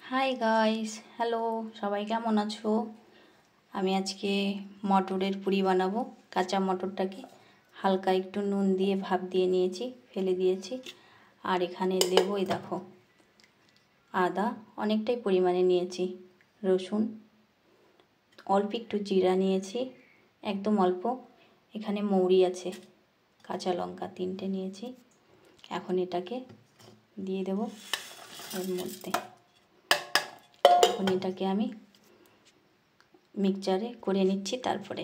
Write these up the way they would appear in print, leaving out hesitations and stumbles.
Hi guys, hello, সবাই কেমন আছো? আমি আজকে মটরের পুরি বানাবো। কাঁচা মটরটাকে হালকা একটু নুন দিয়ে ভাপ দিয়ে নিয়েছি, ফেলে দিয়েছি। আর এখানে দেবো, এই দেখো, আদা অনেকটাই পরিমাণে নিয়েছি, রসুন, অল্প একটু জিরা নিয়েছি, একদম অল্প। এখানে মৌরি আছে, কাঁচা লঙ্কা 3টে নিয়েছি। এখন এটাকে দিয়ে দেবো এর মধ্যে। এখন এটাকে আমি মিক্সচারে করে নিচ্ছি। তারপরে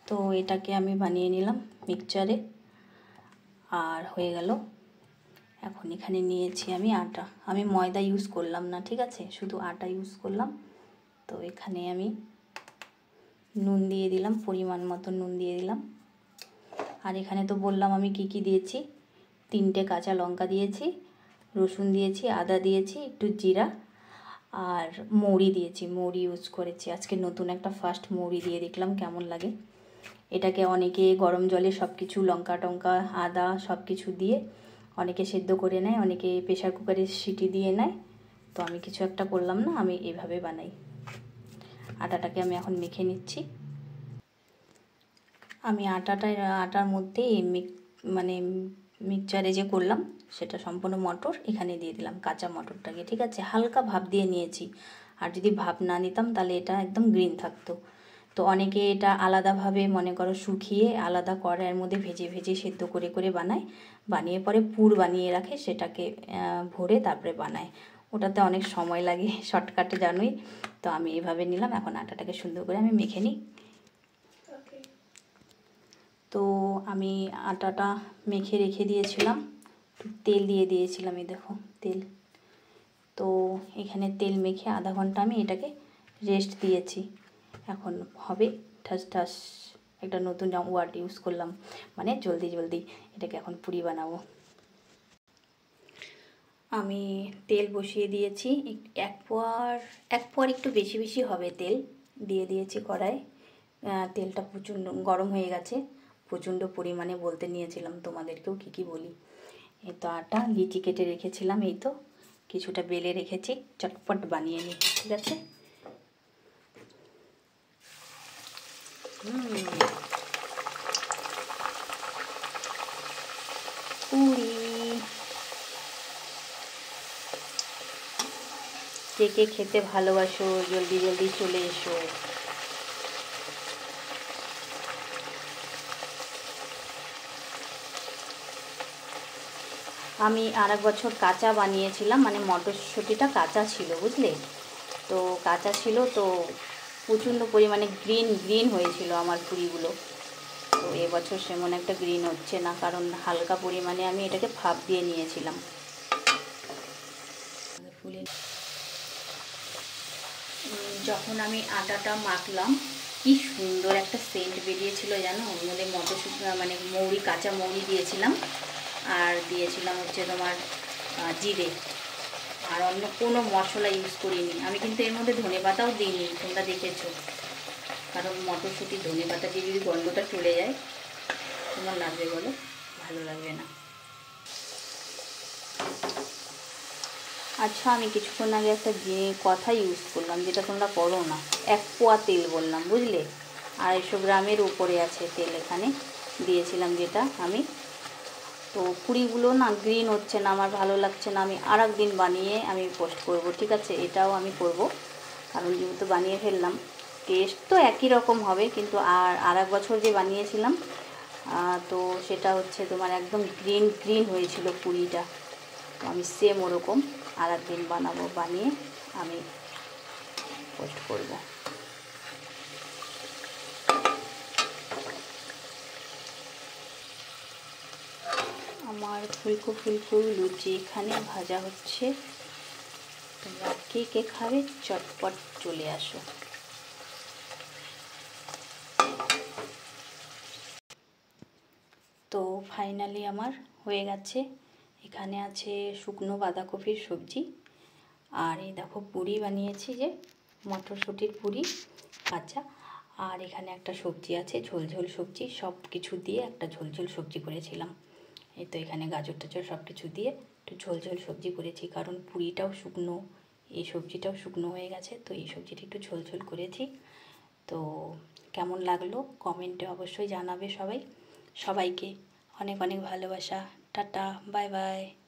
তো এটাকে আমি বানিয়ে নিলাম মিক্সচারে, আর হয়ে গেল। এখন এখানে নিয়েছি আমি আটা, আমি ময়দা ইউজ করলাম না, ঠিক আছে, শুধু আটা ইউজ করলাম। তো এখানে আমি নুন দিয়ে দিলাম, পরিমাণ মতো নুন দিয়ে দিলাম। আর এখানে তো বললাম আমি কি কি দিয়েছি, 3টে কাঁচা লঙ্কা দিয়েছি, রসুন দিয়েছি, আদা দিয়েছি, একটু জিরা, আর মৌরি দিয়েছি। মৌরি ইউজ করেছি আজকে, নতুন একটা ফার্স্ট মৌরি দিয়ে দেখলাম কেমন লাগে। এটাকে অনেকে গরম জলে সব কিছু লঙ্কা টঙ্কা আদা সব কিছু দিয়ে অনেকে সেদ্ধ করে নেয়, অনেকে প্রেশার কুকারে সিটি দিয়ে নেয়। তো আমি কিছু একটা করলাম না, আমি এভাবে বানাই। আটাটাকে আমি এখন মেখে নিচ্ছি। আমি আটার মধ্যে মানে মিক্সচারে যে করলাম সেটা সম্পূর্ণ মটর এখানে দিয়ে দিলাম, কাঁচা মটরটাকে, ঠিক আছে, হালকা ভাপ দিয়ে নিয়েছি। আর যদি ভাপ না নিতাম তাহলে এটা একদম গ্রিন থাকতো। তো অনেকে এটা আলাদাভাবে মনে করো শুকিয়ে আলাদা কড়াইয়ের মধ্যে ভেজে ভেজে সেদ্ধ করে করে বানায়, বানিয়ে পরে পুর বানিয়ে রাখে, সেটাকে ভরে তারপরে বানায়। ওটাতে অনেক সময় লাগে, শর্টকাটে জানোই। তো আমি এভাবে নিলাম। এখন আটাটাকে সুন্দর করে আমি মেখে নিই। তো আমি আটাটা মেখে রেখে দিয়েছিলাম, তেল দিয়ে দিয়েছিলাম, এই দেখো তেল। তো এখানে তেল মেখে আধা ঘন্টা আমি এটাকে রেস্ট দিয়েছি। এখন হবে ঠাস ঠাস, একটা নতুন ওয়ার্ড ইউজ করলাম, মানে জলদি জলদি এটাকে এখন পুরি বানাবো। আমি তেল বসিয়ে দিয়েছি, এক পোয়ার একটু বেশি বেশি হবে তেল দিয়ে দিয়েছি কড়াই। তেলটা প্রচণ্ড গরম হয়ে গেছে, প্রচণ্ড পরিমাণে বলতে নিয়েছিলাম তোমাদেরকেও কি কি বলি। এই তো আটা লিচি কেটে রেখেছিলাম, এই তো কিছুটা বেলে রেখেছি, চটপট বানিয়ে নিই, ঠিক আছে। পুরি কে কে খেতে ভালোবাসো জলদি জলদি চলে এসো। আমি আর এক বছর কাঁচা বানিয়েছিলাম, মানে মটরশুঁটিটা কাঁচা ছিল, বুঝলে, তো কাঁচা ছিল, তো প্রচণ্ড পরিমাণে গ্রিন গ্রিন হয়েছিল আমার পুরিগুলো। তো এবছর সেমন একটা গ্রিন হচ্ছে না, কারণ হালকা পরিমাণে আমি এটাকে ভাপ দিয়ে নিয়েছিলাম। যখন আমি আটাটা মাখলাম, কি সুন্দর একটা সেন্ট বেরিয়েছিল জানো। ওর মধ্যে মটরশুঁটি মানে মৌরি, কাঁচা মৌরি দিয়েছিলাম, আর দিয়েছিলাম হচ্ছে তোমার জিরে, আর অন্য কোনো মশলা ইউজ করিনি আমি। কিন্তু এর মধ্যে ধনেপাতাও দিইনি, তোমরা দেখেছো, কারণ মটরশুঁটি ধনেপাতা দিয়ে যদি গন্ধটা চলে যায়, তোমার লাগবে বলো, ভালো লাগবে না। আচ্ছা, আমি কিছুক্ষণ আগে একটা কথা ইউজ করলাম যেটা তোমরা করো না, 1 পোয়া তেল বললাম, বুঝলে, 250 গ্রামের উপরে আছে তেল এখানে দিয়েছিলাম যেটা আমি। তো পুরিগুলো না গ্রিন হচ্ছে না, আমার ভালো লাগছে না, আমি আর একদিন বানিয়ে আমি পোস্ট করব, ঠিক আছে, এটাও আমি করব, কারণ যেহেতু বানিয়ে ফেললাম। টেস্ট তো একই রকম হবে, কিন্তু আর এক বছর যে বানিয়েছিলাম, তো সেটা হচ্ছে তোমার একদম গ্রিন গ্রিন হয়েছিল পুরিটা। তো আমি সেম ওরকম আর একদিন বানাবো, বানিয়ে আমি পোস্ট করব। আমার ফুলকো ফুলকো লুচি এখানে ভাজা হচ্ছে। তোমরা কে কে খাবে চটপট চলে আসো। তো ফাইনালি আমার হয়ে গেছে। এখানে আছে শুকনো বাঁধাকপির সবজি, আর এই দেখো পুরি বানিয়েছি, যে মটরশুঁটির পুরি কাঁচা, আর এখানে একটা সবজি আছে ঝোলঝোল সবজি, সব কিছু দিয়ে একটা ঝোলঝোল সবজি করেছিলাম। এই তো এখানে গাজর টাজর সব কিছু দিয়ে একটু ঝোল ঝোল সবজি করেছি, কারণ পুরিটাও শুকনো, এই সবজিটাও শুকনো হয়ে গেছে, তো এই সবজিটা একটু ঝোল ঝোল করেছি। তো কেমন লাগলো কমেন্টে অবশ্যই জানাবে সবাই। সবাইকে অনেক অনেক ভালোবাসা। Tata, bye bye.